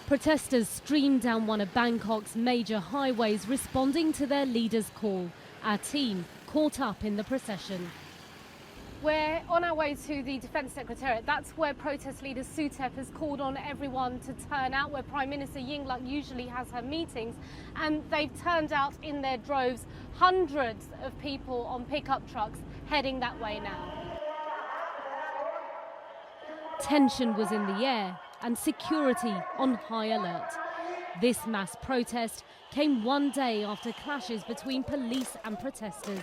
Protesters streamed down one of Bangkok's major highways responding to their leader's call. Our team caught up in the procession. We're on our way to the Defence Secretariat. That's where protest leader Suthep has called on everyone to turn out, where Prime Minister Yingluck usually has her meetings. And they've turned out in their droves, hundreds of people on pickup trucks heading that way now. Tension was in the air and security on high alert. This mass protest came one day after clashes between police and protesters.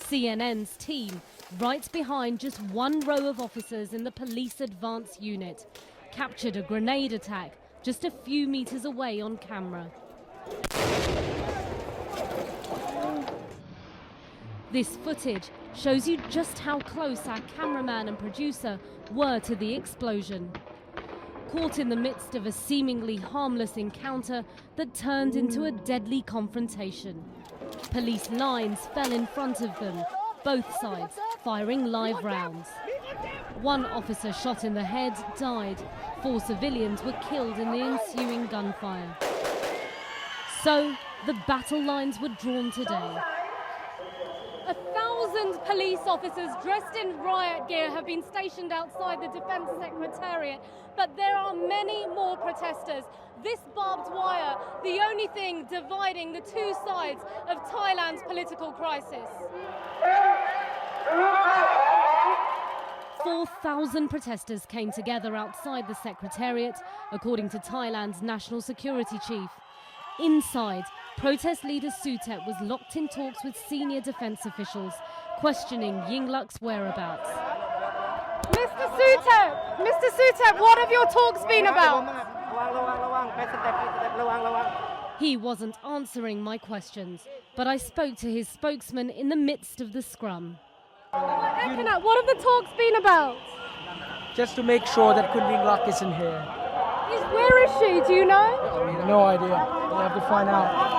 CNN's team, right behind just one row of officers in the police advance unit, captured a grenade attack just a few meters away on camera. This footage shows you just how close our cameraman and producer were to the explosion. Caught in the midst of a seemingly harmless encounter that turned into a deadly confrontation. Police lines fell in front of them, both sides firing live rounds. One officer shot in the head died. 4 civilians were killed in the ensuing gunfire. So, the battle lines were drawn today. 1,000 police officers dressed in riot gear have been stationed outside the Defence Secretariat, but there are many more protesters. This barbed wire, the only thing dividing the two sides of Thailand's political crisis. 4,000 protesters came together outside the Secretariat, according to Thailand's national security chief. Inside, protest leader Suthep was locked in talks with senior defence officials, questioning Yingluck's whereabouts. Mr. Suthep, what have your talks been about? He wasn't answering my questions, but I spoke to his spokesman in the midst of the scrum. What have the talks been about? Just to make sure that Kun Yingluck isn't here. Where is she? Do you know? No idea. We'll have to find out.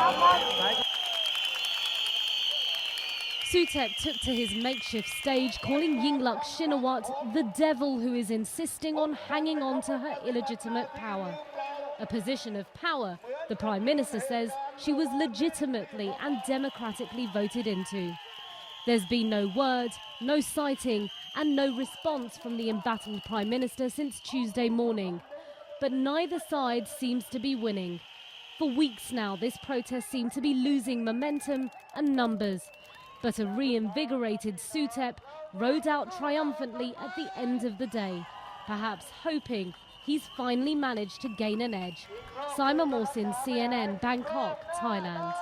Suthep took to his makeshift stage, calling Yingluck Shinawat the devil who is insisting on hanging on to her illegitimate power. A position of power, the Prime Minister says she was legitimately and democratically voted into. There's been no word, no sighting and no response from the embattled Prime Minister since Tuesday morning. But neither side seems to be winning. For weeks now, this protest seemed to be losing momentum and numbers. But a reinvigorated Suthep rode out triumphantly at the end of the day, perhaps hoping he's finally managed to gain an edge. Simon Mawson, CNN, Bangkok, Thailand.